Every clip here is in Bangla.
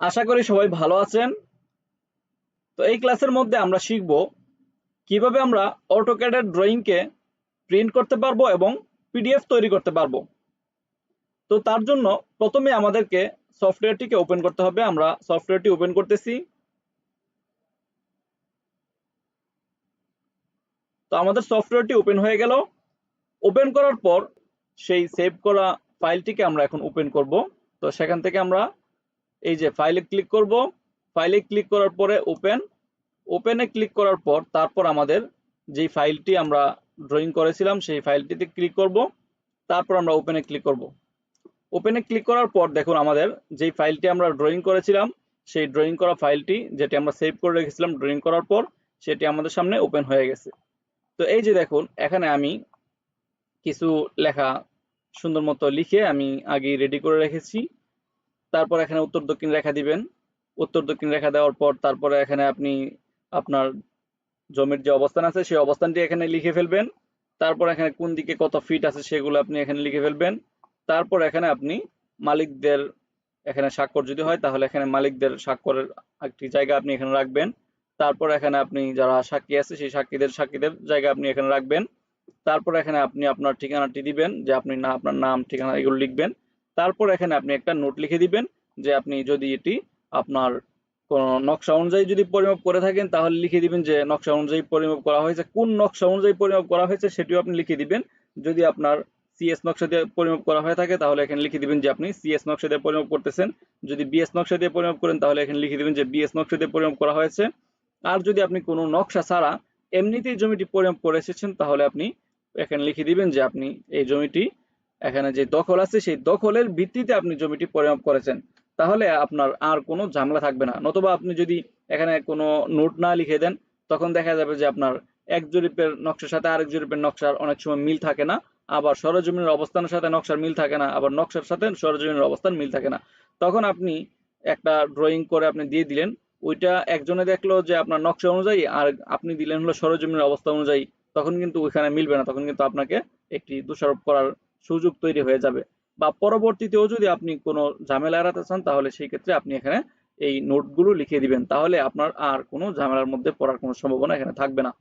আশা করি সবাই ভালো আছেন। তো এই ক্লাসের মধ্যে আমরা শিখব কিভাবে আমরা অটোক্যাডের ড্রয়িংকে প্রিন্ট করতে পারবো এবং পিডিএফ তৈরি করতে পারবো। তো তার জন্য প্রথমে আমাদেরকে সফটওয়্যারটিকে ওপেন করতে হবে। আমরা সফটওয়্যারটি ওপেন করতেছি। তো আমাদের সফটওয়্যারটি ওপেন হয়ে গেল। ওপেন করার পর সেই সেভ করা ফাইলটিকে আমরা এখন ওপেন করব। তো সেখান থেকে আমরা এই যে ফাইলে ক্লিক করব। ফাইলে ক্লিক করার পরে ওপেনে ক্লিক করার পর তারপর আমাদের যেই ফাইলটি আমরা ড্রয়িং করেছিলাম সেই ফাইলটিতে ক্লিক করব। তারপর আমরা ওপেনে ক্লিক করব। ওপেনে ক্লিক করার পর দেখুন আমাদের যেই ফাইলটি আমরা ড্রয়িং করেছিলাম সেই ড্রয়িং করা ফাইলটি যেটি আমরা সেভ করে রেখেছিলাম ড্রয়িং করার পর সেটি আমাদের সামনে ওপেন হয়ে গেছে। তো এই যে দেখুন এখানে আমি কিছু লেখা সুন্দর মতো লিখে আমি আগে রেডি করে রেখেছি। তারপর এখানে উত্তর দক্ষিণ রেখা দিবেন। উত্তর দক্ষিণ রেখা দেওয়ার পর তারপরে এখানে আপনি আপনার জমির যে অবস্থান আছে সেই অবস্থানটি এখানে লিখে ফেলবেন। তারপর এখানে কোন দিকে কত ফিট আছে সেগুলো আপনি এখানে লিখে ফেলবেন। তারপর এখানে আপনি মালিকদের এখানে স্বাক্ষর যদি হয় তাহলে এখানে মালিকদের স্বাক্ষরের একটি জায়গা আপনি এখানে রাখবেন। তারপর এখানে আপনি যারা সাক্ষী আছে সেই সাক্ষীদের জায়গা আপনি এখানে রাখবেন। তারপর এখানে আপনি আপনার ঠিকানাটি দিবেন যে আপনি আপনার নাম ঠিকানা এগুলো লিখবেন। তারপর এখানে আপনি একটা নোট লিখে দিবেন যে আপনি যদি এটি আপনার কোন নকশা অনুযায়ী যদি পরিমাপ করে থাকেন তাহলে লিখে দিবেন যে নকশা অনুযায়ী পরিমাপ করা হয়েছে। কোন নকশা অনুযায়ী পরিমাপ করা হয়েছে সেটিও আপনি লিখে দিবেন। যদি আপনার সিএস নকশা দিয়ে পরিমাপ করা হয়ে থাকে তাহলে এখানে লিখে দিবেন যে আপনি সিএস নকশা দিয়ে পরিমাপ করতেছেন। যদি বিএস নকশা দিয়ে পরিমাপ করেন তাহলে এখানে লিখে দিবেন যে বিএস নকশা দিয়ে পরিমাপ করা হয়েছে। আর যদি আপনি কোনো নকশা ছাড়া এমনিতেই জমিটি পরিমাপ করে এসেছেন তাহলে আপনি এখানে লিখে দিবেন যে আপনি এই জমিটি এখানে যে দখল আছে সেই দখলের ভিত্তিতে আপনি জমিটি পরিমাপ করেছেন। তাহলে আপনার আর কোনো ঝামেলা থাকবে না। নতুবা আপনি যদি এখানে কোনো নোট না লিখে দেন তখন দেখা যাবে যে আপনার এক জরিপের নকশার সাথে আরেক জরিপের নকশার অনেক সময় মিল থাকে না। আবার সরেজমিনের অবস্থানের সাথে নকশার মিল থাকে না। আবার নকশার সাথে সরেজমিনের অবস্থান মিল থাকে না। তখন আপনি একটা ড্রয়িং করে আপনি দিয়ে দিলেন। ওইটা একজনে দেখলো যে আপনার নকশা অনুযায়ী আর আপনি দিলেন হলো সরেজমিনের অবস্থা অনুযায়ী। তখন কিন্তু ওইখানে মিলবে না। তখন কিন্তু আপনাকে একটি দোষারোপ করার সুযোগ তৈরি হয়ে যাবে। বা পরবর্তীতেও যদি আপনি কোনো ঝামেলা এড়াতে চান তাহলে সেই ক্ষেত্রে আপনি এখানে এই নোটগুলো লিখে দিবেন। তাহলে আপনার আর কোনো ঝামেলার মধ্যে পড়ার কোনো সম্ভাবনা এখানে থাকবে না।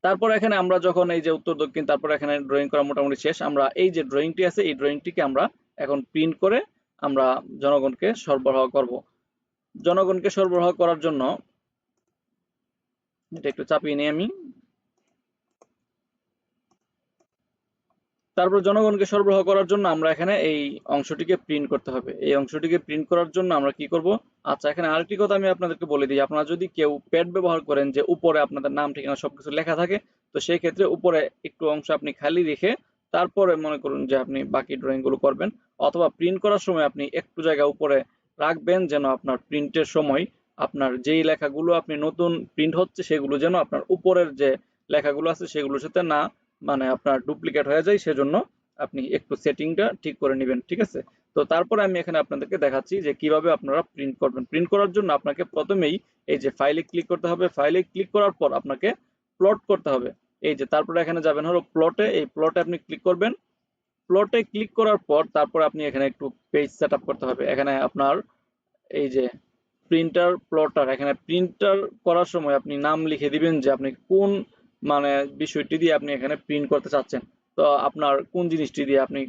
তারপর এখানে আমরা যখন এই যে উত্তর দক্ষিণ তারপর এখানে ড্রয়িং করা মোটামুটি শেষ। আমরা এই যে ড্রয়িংটি আছে এই ড্রয়িংটিকে আমরা এখন প্রিন্ট করে আমরা জনগণকে সরবরাহ করব। জনগণকে সরবরাহ করার জন্য এটা একটু চাপিয়ে নিই আমি। তারপর জনগণকে সরবরাহ করার জন্য আমরা এখানে এই অংশটিকে প্রিন্ট করতে হবে। এই অংশটিকে প্রিন্ট করার জন্য আমরা কি করব? আচ্ছা, এখানে আরেকটি কথা আমি আপনাদেরকে বলে দিই। আপনারা যদি কেউ প্যাড ব্যবহার করেন যে উপরে আপনাদের নাম ঠিকানা সবকিছু লেখা থাকে, তো সেই ক্ষেত্রে উপরে একটু অংশ আপনি খালি রেখে তারপরে মনে করুন যে আপনি বাকি ড্রয়িং গুলো করবেন। অথবা প্রিন্ট করার সময় আপনি একটু জায়গা উপরে রাখবেন যেন আপনার প্রিন্টের সময় আপনার যেই লেখাগুলো আপনি নতুন প্রিন্ট হচ্ছে সেগুলো যেন আপনার উপরের যে লেখাগুলো আছে সেগুলোর সাথে না মানে আপনার ডুপ্লিকেট হয়ে যায়। সেজন্য আপনি একটু সেটিংটা ঠিক করে নেবেন। ঠিক আছে? তো তারপরে আমি এখানে আপনাদেরকে দেখাচ্ছি যে কিভাবে আপনারা প্রিন্ট করবেন। প্রিন্ট করার জন্য আপনাকে প্রথমেই এই যে ফাইলে ক্লিক করতে হবে। ফাইলে ক্লিক করার পর আপনাকে প্লট করতে হবে। এই যে তারপরে এখানে যাবেন হলো প্লটে। এই প্লটে আপনি ক্লিক করবেন। প্লটে ক্লিক করার পর তারপরে আপনি এখানে একটু পেজ সেটআপ করতে হবে। এখানে আপনার এই যে প্রিন্টার প্লটার, এখানে প্রিন্টার করার সময় আপনি নাম লিখে দিবেন যে আপনি কোন মানে বিষয়টি দিয়ে আপনি এখানে প্রিন্ট করতে চাচ্ছেন। তো আপনার কোন জিনিসটি দিয়ে আপনি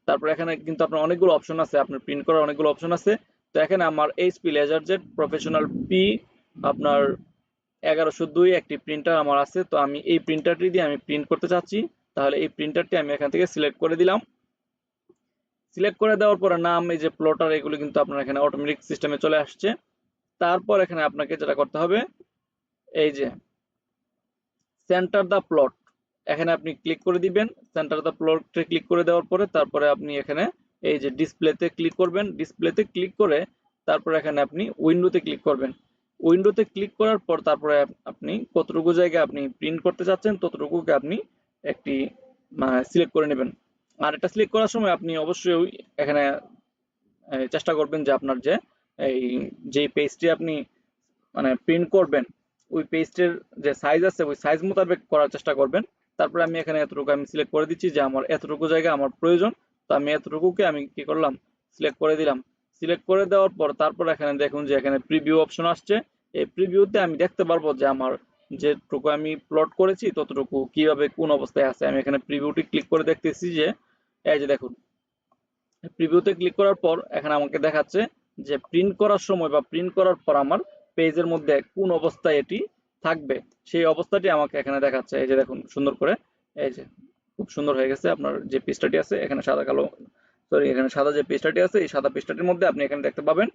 তারপর এখানে কিন্তু আপনার অনেকগুলো অপশন আছে। আপনার প্রিন্ট করার অনেকগুলো অপশন আছে। তো এখানে আমার এইচপি লেজারজেট প্রফেশনাল পি আপনার 1102 একটি প্রিন্টার আমার আছে। তো আমি এই প্রিন্টারটি দিয়ে আমি প্রিন্ট করতে চাচ্ছি। তাহলে এই প্রিন্টারটি আমি এখান থেকে সিলেক্ট করে দিলাম। সিলেক্ট করে দেওয়ার পরে নাম এই যে প্লটার এগুলো কিন্তু আপনার এখানে অটোমেটিক সিস্টেমে চলে আসছে। তারপর এখানে আপনাকে যেটা করতে হবে এই যে সেন্টার দা প্লট, এখানে আপনি ক্লিক করে দিবেন। সেন্টার দা প্লটে ক্লিক করে দেওয়ার পরে তারপরে আপনি এখানে এই যে ডিসপ্লেতে ক্লিক করবেন। ডিসপ্লেতে ক্লিক করে তারপর এখানে আপনি উইন্ডোতে ক্লিক করবেন। উইন্ডোতে ক্লিক করার পর তারপরে আপনি কতটুকু জায়গা আপনি প্রিন্ট করতে চাচ্ছেন ততটুকুকে আপনি একটি সিলেক্ট করে নেবেন। আর এটা সিলেক্ট করার সময় আপনি অবশ্যই এখানে চেষ্টা করবেন যে আপনার যে পেজটি আপনি মানে প্রিন্ট করবেন ওই পেজটির যে সাইজ আছে ওই সাইজ মোতাবেক করার চেষ্টা করবেন। তারপরে আমি এখানে এতটুকু আমি সিলেক্ট করে দিচ্ছি যে আমার এতটুকু জায়গা আমার প্রয়োজন। তো আমি এতটুকুকে আমি কি করলাম সিলেক্ট করে দিলাম। সিলেক্ট করে দেওয়ার পর তারপর এখানে দেখুন যে এখানে প্রিভিউ অপশন আসছে। এই প্রিভিউতে আমি দেখতে পারবো যে আমার যেটুকু আমি প্লট করেছি ততটুকু কিভাবে কোন অবস্থায় আছে। আমি এখানে প্রিভিউটি ক্লিক করে দেখতেছি যে এই যে দেখুন, প্রিভিউতে ক্লিক করার পর এখানে আমাকে দেখাচ্ছে যে প্রিন্ট করার সময় বা প্রিন্ট করার পর আমার পেজের মধ্যে কোন অবস্থায় এটি থাকবে সেই অবস্থাটি আমাকে এখানে দেখাচ্ছে। এই যে দেখুন সুন্দর করে, এই যে খুব সুন্দর হয়ে গেছে। আপনার যে পৃষ্ঠাটি আছে এখানে সাদা কালো, সরি এখানে সাদা যে পৃষ্ঠাটি আছে এই সাদা পৃষ্ঠাটির মধ্যে আপনি এখানে দেখতে পাবেন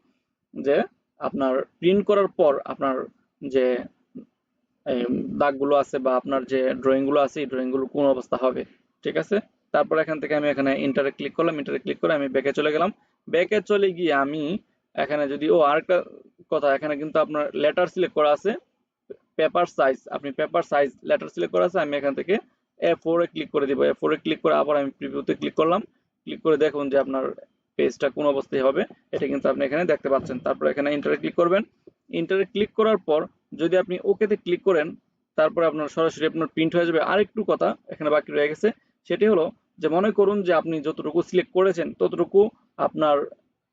যে আপনার প্রিন্ট করার পর আপনার যে এই দাগগুলো আছে বা আপনার যে ড্রয়িং গুলো আছে এই ড্রয়িং গুলো কোন অবস্থা হবে। ঠিক আছে, তারপর এখান থেকে আমি এখানে ইন্টারে ক্লিক করলাম। ইন্টারে ক্লিক করে আমি ব্যাকে চলে গেলাম। ব্যাকে চলে গিয়ে আমি এখানে যদি আরেকটা কথা, এখানে কিন্তু আপনার লেটার সিলেক্ট করা আছে, পেপার সাইজ, আপনি পেপার সাইজ লেটার সিলেক্ট করা আছে। আমি এখান থেকে A4 এ ক্লিক করে দিব। A4 এ ক্লিক করে আবার আমি প্রিভিউতে ক্লিক করলাম। ক্লিক করে দেখুন যে আপনার পেজটা কোন অবস্থায় হবে এটা কিন্তু আপনি এখানে দেখতে পাচ্ছেন। তারপর এখানে ইন্টারে ক্লিক করবেন। ইন্টারে ক্লিক করার পর যদি আপনি ওকেতে ক্লিক করেন তারপর আপনার সরাসরি আপনার প্রিন্ট হয়ে যাবে। আরেকটু কথা এখানে বাকি রয়ে গেছে, সেটি হলো যে মনে করুন যে আপনি যতটুকু সিলেক্ট করেছেন ততটুকু আপনার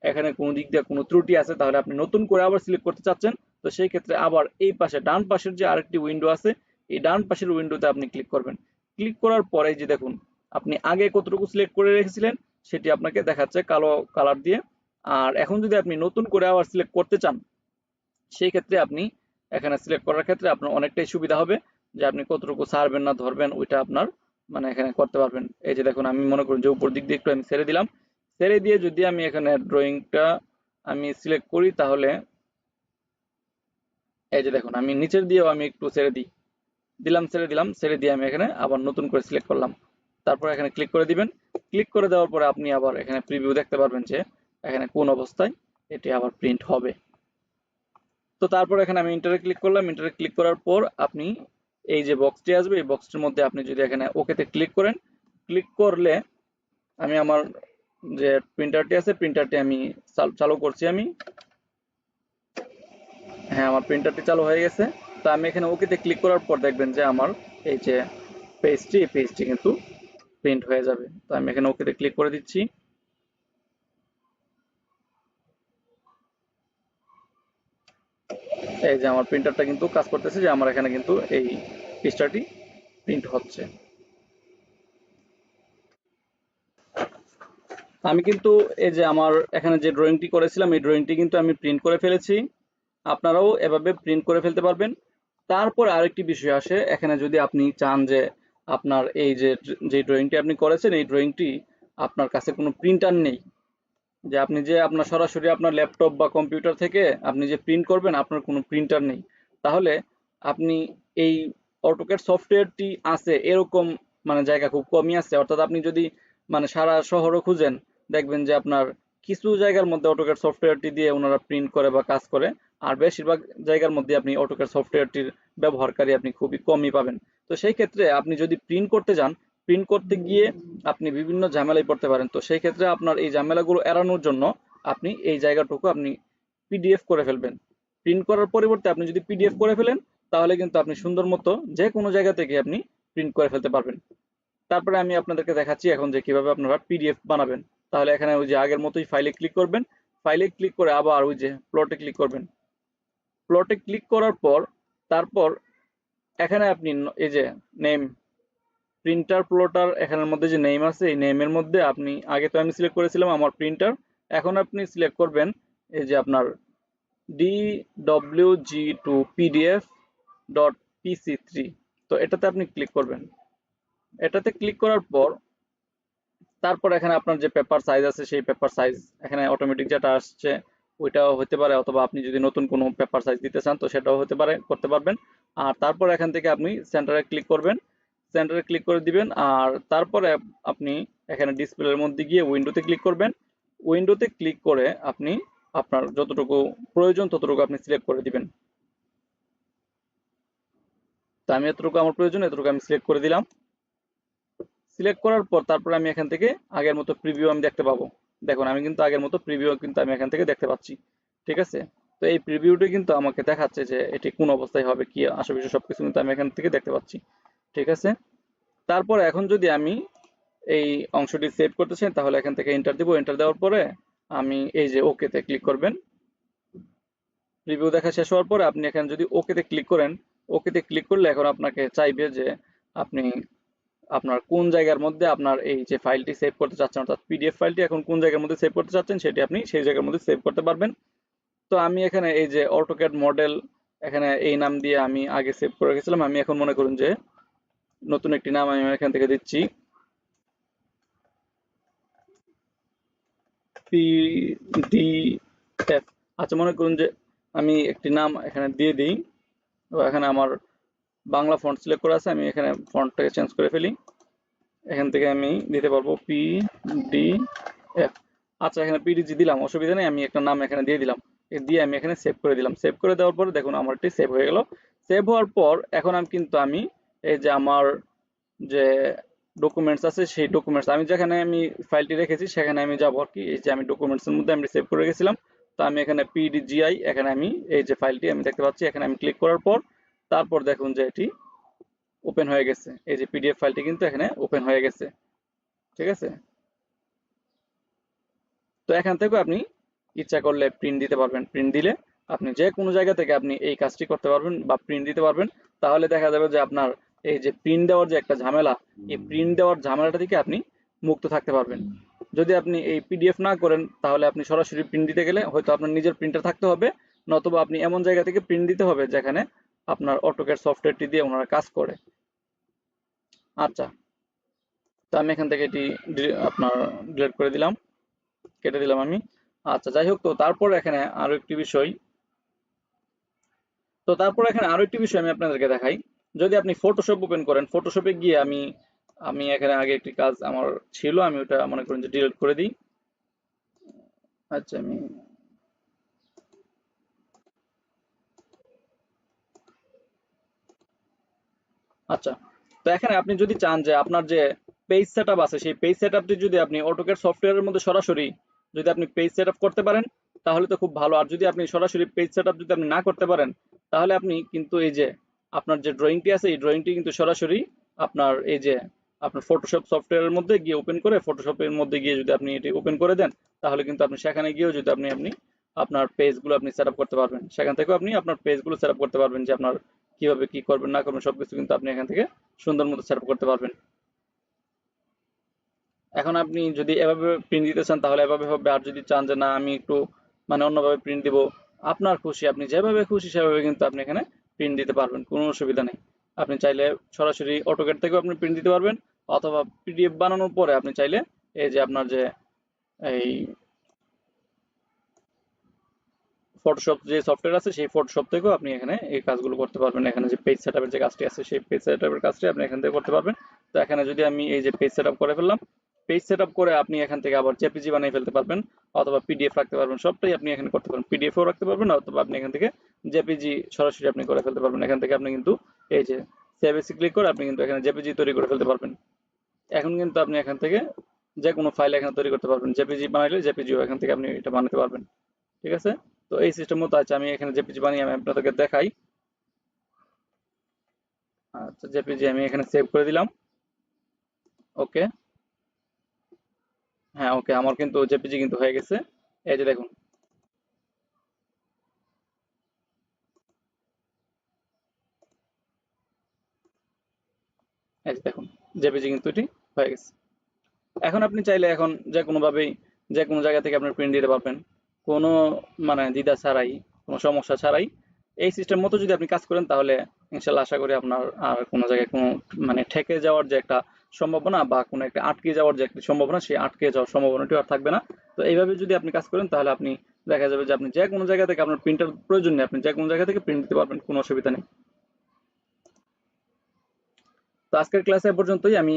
এখানে কোনো দিক দিয়ে কোনো ত্রুটি আছে, তাহলে আপনি নতুন করে আবার সিলেক্ট করতে চাচ্ছেন, তো সেই ক্ষেত্রে আবার এই পাশে ডান পাশের যে আরেকটি উইন্ডো আছে এই ডান পাশের উইন্ডোতে আপনি ক্লিক করবেন। ক্লিক করার পরে যে দেখুন আপনি আগে কতটুকু সিলেক্ট করে রেখেছিলেন সেটি আপনাকে দেখাচ্ছে কালো কালার দিয়ে। আর এখন যদি আপনি নতুন করে আবার সিলেক্ট করতে চান সেই ক্ষেত্রে আপনি এখানে সিলেক্ট করার ক্ষেত্রে আপনার অনেকটাই সুবিধা হবে যে আপনি কতটুকু ছাড়বেন না ধরবেন ওইটা আপনার মানে এখানে করতে পারবেন। এই যে দেখুন আমি মনে করুন যে উপর দিক দিয়ে একটু আমি ছেড়ে দিলাম। ছেড়ে দিয়ে যদি আমি এখানে ড্রয়িংটা আমি সিলেক্ট করি তাহলে এই যে দেখুন আমি নিচের দিয়েও আমি একটু ছেড়ে দিই, ছেড়ে দিলাম, ছেড়ে দিয়ে আমি এখানে আবার নতুন করে সিলেক্ট করলাম। তারপর এখানে ক্লিক করে দিবেন। ক্লিক করে দেওয়ার পরে আপনি আবার এখানে প্রিভিউ দেখতে পারবেন যে এখানে কোন অবস্থায় এটি আবার প্রিন্ট হবে। তো তারপর এখানে আমি ইন্টারে ক্লিক করলাম। ইন্টারে ক্লিক করার পর আপনি এই যে বক্সটি আসবে এই বক্সটির মধ্যে আপনি যদি এখানে ওকেতে ক্লিক করেন, ক্লিক করলে আমি আমার যে প্রিন্টারটি আছে প্রিন্টারটি আমি চালু করছি। আমি হ্যাঁ আমার প্রিন্টারটি চালু হয়ে গেছে। তো আমি এখানে ওকেতে ক্লিক করার পর দেখবেন যে আমার এই যে পেজটি কিন্তু প্রিন্ট হয়ে যাবে। তো আমি এখানে ওকেতে ক্লিক করে দিচ্ছি। এই যে আমার প্রিন্টারটা কিন্তু কাজ করতেছে যে আমার এখানে কিন্তু এই পৃষ্ঠাটি প্রিন্ট হচ্ছে। আমি কিন্তু এই যে আমার এখানে যে ড্রয়িংটি করেছিলাম এই ড্রয়িংটি কিন্তু আমি প্রিন্ট করে ফেলেছি। আপনারাও এভাবে প্রিন্ট করে ফেলতে পারবেন। তারপর আরেকটি বিষয় আসে, এখানে যদি আপনি চান যে আপনার এই যে ড্রয়িংটি আপনি করেছেন এই ড্রয়িংটি আপনার কাছে কোনো প্রিন্টার নেই, যে আপনি যে আপনার সরাসরি আপনার ল্যাপটপ বা কম্পিউটার থেকে আপনি যে প্রিন্ট করবেন আপনার কোনো প্রিন্টার নেই, তাহলে আপনি এই অটোক্যাড সফটওয়্যারটি আছে এরকম মানে জায়গা খুব কমই আছে। অর্থাৎ আপনি যদি মানে সারা শহরও খুঁজেন দেখবেন যে আপনার কিছু জায়গার মধ্যে অটোক্যাড সফটওয়্যারটি দিয়ে ওনারা প্রিন্ট করে বা কাজ করে, আর বেশিরভাগ জায়গার মধ্যে আপনি অটোক্যাড সফটওয়্যারটির ব্যবহারকারী আপনি খুবই কমই পাবেন। তো সেই ক্ষেত্রে আপনি যদি প্রিন্ট করতে যান, প্রিন্ট করতে গিয়ে আপনি বিভিন্ন ঝামেলায় পড়তে পারেন। তো সেই ক্ষেত্রে আপনার এই ঝামেলাগুলো এড়ানোর জন্য আপনি এই জায়গাটুকু আপনি পিডিএফ করে ফেলবেন। প্রিন্ট করার পরিবর্তে আপনি যদি পিডিএফ করে ফেলেন তাহলে কিন্তু আপনি সুন্দর মতো যে কোনো জায়গা থেকে আপনি প্রিন্ট করে ফেলতে পারবেন। তারপরে আমি আপনাদেরকে দেখাচ্ছি এখন যে কিভাবে আপনারা পিডিএফ বানাবেন। তাহলে এখানে ওই যে আগের মতোই ফাইলে ক্লিক করবেন। ফাইলে ক্লিক করে আবার ওই যে প্লটে ক্লিক করবেন। প্লটে ক্লিক করার পর তারপর এখানে আপনি এই যে নেম প্রিন্টার প্লটার এখানের মধ্যে যে নেম আছে এই নেমের মধ্যে আপনি আগে তো আমি সিলেক্ট করেছিলাম আমার প্রিন্টার, এখন আপনি সিলেক্ট করবেন এই যে আপনার dwg2pdf.pc3। তো এটাতে আপনি ক্লিক করবেন। এটাতে ক্লিক করার পর তারপর এখানে আপনার যে পেপার সাইজ আছে সেই পেপার সাইজ এখানে অটোমেটিক যেটা আসছে ওইটাও হতে পারে, অথবা আপনি যদি নতুন কোনো পেপার সাইজ দিতে চান তো সেটাও হতে পারে, করতে পারবেন। আর তারপর এখান থেকে আপনি সেন্টারে ক্লিক করবেন, সেন্টারে ক্লিক করে দিবেন। আর তারপরে আপনি এখানে ডিসপ্লের মধ্যে গিয়ে উইন্ডোতে ক্লিক করবেন। উইন্ডোতে ক্লিক করে আপনি আপনার যতটুকু প্রয়োজন ততটুকু আপনি সিলেক্ট করে দিবেন। তো আমি এতটুকু আমার প্রয়োজন এতটুকু আমি সিলেক্ট করে দিলাম। সিলেক্ট করার পর তারপরে আমি এখান থেকে আগের মতো প্রিভিউ আমি দেখতে পাবো। দেখুন আমি কিন্তু আগের মতো প্রিভিউ কিন্তু আমি এখান থেকে দেখতে পাচ্ছি। ঠিক আছে, তো এই প্রিভিউটি কিন্তু আমাকে দেখাচ্ছে যে এটি কোন অবস্থায় হবে কি আশেপাশে সবকিছু কিন্তু আমি এখান থেকে দেখতে পাচ্ছি। ঠিক আছে, তারপর এখন যদি আমি এই অংশটি সেভ করতে চাই তাহলে এখান থেকে এন্টার দিব। এন্টার দেওয়ার পরে আমি এই যে ওকেতে ক্লিক করবেন। রিভিউ দেখা শেষ হওয়ার পরে আপনি এখানে যদি ওকেতে ক্লিক করেন, ওকেতে ক্লিক করলে এখন আপনাকে চাইবে যে আপনি আপনার কোন জায়গার মধ্যে আপনার এই যে ফাইলটি সেভ করতে চাচ্ছেন, অর্থাৎ পিডিএফ ফাইলটি এখন কোন জায়গার মধ্যে সেভ করতে চাচ্ছেন সেটি আপনি সেই জায়গার মধ্যে সেভ করতে পারবেন। তো আমি এখানে এই যে অটোক্যাড মডেল এখানে এই নাম দিয়ে আমি আগে সেভ করে রেখেছিলাম। আমি এখন মনে করুন যে নতুন একটি নাম আমি এখান থেকে দিচ্ছি, পিডিএফ। আচ্ছা, মনে করুন যে আমি একটি নাম এখানে দিয়ে দিই। তো এখানে আমার বাংলা ফন্ট সিলেক্ট করা আছে, আমি এখানে ফন্টটাকে চেঞ্জ করে ফেলি। এখান থেকে আমি দিতে পারবো পিডিএফ। আচ্ছা, এখানে পিডিজি দিলাম, অসুবিধা নেই, আমি একটা নাম এখানে দিয়ে দিলাম। দিয়ে আমি এখানে সেভ করে দিলাম। সেভ করে দেওয়ার পরে দেখুন আমারটি সেভ হয়ে গেল। সেভ হওয়ার পর এখন আমি কিন্তু এই যে আমার যে ডকুমেন্টস আছে সেই ডকুমেন্টস আমি যেখানে আমি ফাইলটি রেখেছি সেখানে আমি যাবো আর কি। এই যে আমি ডকুমেন্টসের মধ্যে আমি সেভ করে রেখেছিলাম। তো আমি এখানে পিডিজিআই, এখানে আমি এই যে ফাইলটি আমি দেখতে পাচ্ছি, এখানে আমি ক্লিক করার পর তারপর দেখুন যে এটি ওপেন হয়ে গেছে। এই যে পিডিএফ ফাইলটি কিন্তু এখানে ওপেন হয়ে গেছে। ঠিক আছে? তো এখান থেকে আপনি ইচ্ছা করলে প্রিন্ট দিতে পারবেন। প্রিন্ট দিলে আপনি যে কোনো জায়গা থেকে আপনি এই কাজটি করতে পারবেন বা প্রিন্ট দিতে পারবেন। তাহলে দেখা যাবে যে আপনার এই যে প্রিন্ট দেওয়ার যে একটা ঝামেলা, এই প্রিন্ট দেওয়ার ঝামেলাটা থেকে আপনি মুক্ত থাকতে পারবেন। যদি আপনি এই পিডিএফ না করেন তাহলে আপনি সরাসরি প্রিন্ট দিতে গেলে হয়তো আপনার নিজের প্রিন্টার থাকতে হবে, নতুবা আপনি এমন জায়গা থেকে প্রিন্ট দিতে হবে যেখানে আপনার অটোক্যাড সফটওয়্যারটি দিয়ে ওনারা কাজ করে। আচ্ছা, তো আমি এখান থেকে এটি আপনার ডিলিট করে দিলাম, কেটে দিলাম আমি। আচ্ছা, যাই হোক, তো তারপর এখানে আরো একটি বিষয়, আমি আপনাদেরকে দেখাই। যদি আপনি ফটোশপ ওপেন করেন, ফটোশপে গিয়ে আমি আমি এখানে আগে একটি কাজ আমার ছিল, আমি ওটা মনে করেন যে ডিলিট করে দিই। আচ্ছা, আমি আচ্ছা, তো এখানে আপনি যদি চান যে আপনার যে পেজ সেটআপ আছে সেই পেজ সেটআপটি যদি আপনি অটোক্যাড সফটওয়্যারের মধ্যে সরাসরি যদি আপনি পেজ সেটআপ করতে পারেন তাহলে তো খুব ভালো। আর যদি আপনি সরাসরি পেজ সেটআপ যদি আপনি না করতে পারেন তাহলে আপনি কিন্তু এই যে আপনার যে ড্রয়িংটি আছে এই ড্রয়িংটি কিন্তু সরাসরি আপনার এই যে আপনার ফটোশপ সফটওয়্যারের মধ্যে গিয়ে ওপেন করে, ফটোশপের মধ্যে গিয়ে যদি আপনি এটি ওপেন করে দেন তাহলে কিন্তু আপনি সেখানে গিয়েও যদি আপনি আপনি আপনার পেজগুলো আপনি সেটআপ করতে পারবেন। সেখান থেকেও আপনি আপনার পেজগুলো সেটআপ করতে পারবেন যে আপনার কিভাবে কি করবেন না করবেন সবকিছু কিন্তু আপনি এখান থেকে সুন্দর মতো সেটআপ করতে পারবেন। এখন আপনি যদি এভাবে প্রিন্ট দিতে চান তাহলে এভাবে হবে, আর যদি চান যে না আমি একটু মানে অন্যভাবে প্রিন্ট দিব, আপনার খুশি, আপনি যেভাবে খুশি সেভাবে কিন্তু আপনি এখানে প্রিন্ট দিতে পারবেন, কোনো অসুবিধা নেই। আপনি চাইলে সরাসরি অটোক্যাড থেকেও আপনি প্রিন্ট দিতে পারবেন, অথবা পিডিএফ বানানোর পরে আপনি চাইলে এই যে আপনার যে এই ফটোশপ যে সফটওয়্যার আছে সেই ফটোশপ থেকেও আপনি এখানে এই কাজগুলো করতে পারবেন। এখানে যে পেজ সেটআপের যে কাজটি আছে সেই পেজ সেটআপের কাজটি আপনি এখান থেকে করতে পারবেন। তো এখানে যদি আমি এই যে পেজ সেটআপ করে ফেললাম, পেজ সেটআপ করে আপনি এখান থেকে আবার জেপিজি বানিয়ে ফেলতে পারবেন, অথবা পিডিএফ রাখতে পারবেন, সবটাই আপনি এখানে করতে পারবেন। পিডিএফও রাখতে পারবেন, অথবা আপনি এখান থেকে জেপিজি সরাসরি আপনি করে ফেলতে পারবেন। এখান থেকে আপনি কিন্তু এই যে সেভ এসে ক্লিক করে আপনি কিন্তু এখানে জেপিজি তৈরি করে ফেলতে পারবেন। এখন কিন্তু আপনি এখান থেকে যে কোনো ফাইল এখানে তৈরি করতে পারবেন। জেপিজি বানাইলে জেপিজিও এখান থেকে আপনি এটা বানাতে পারবেন। ঠিক আছে? তো এই সিস্টেম মতো আছে। আমি এখানে জেপিজি বানিয়ে আমি আপনাদেরকে দেখাই। আচ্ছা, জেপিজি আমি এখানে সেভ করে দিলাম। ওকে, হ্যাঁ, ওকে, আমার কিন্তু জেপিজি কিন্তু হয়ে গেছে। এই যে দেখুন, এই যে দেখুন জেপিজি কিন্তু এটি হয়ে গেছে। এখন আপনি চাইলে এখন যে কোনো ভাবেই যে কোনো জায়গা থেকে আপনি প্রিন্ট দিতে পারবেন, কোনো মানে দ্বিধা ছাড়াই, কোনো সমস্যা ছাড়াই। এই সিস্টেম মতো যদি আপনি কাজ করেন তাহলে ইনশাল্লাহ আশা করি আপনার আর কোনো জায়গায় কোনো মানে ঠেকে যাওয়ার যে একটা সম্ভাবনা বা কোনো একটা আটকে যাওয়ার যে একটা সম্ভাবনা, সেই আটকে যাওয়ার সম্ভাবনাটি আর থাকবে না। তো এইভাবে যদি আপনি কাজ করেন তাহলে আপনি দেখা যাবে যে আপনি যে কোনো জায়গা থেকে আপনার প্রিন্টার প্রয়োজন নেই, আপনি যে কোনো জায়গা থেকে প্রিন্ট দিতে পারবেন, কোনো অসুবিধা নেই। তো আজকের ক্লাসে এ পর্যন্তই। আমি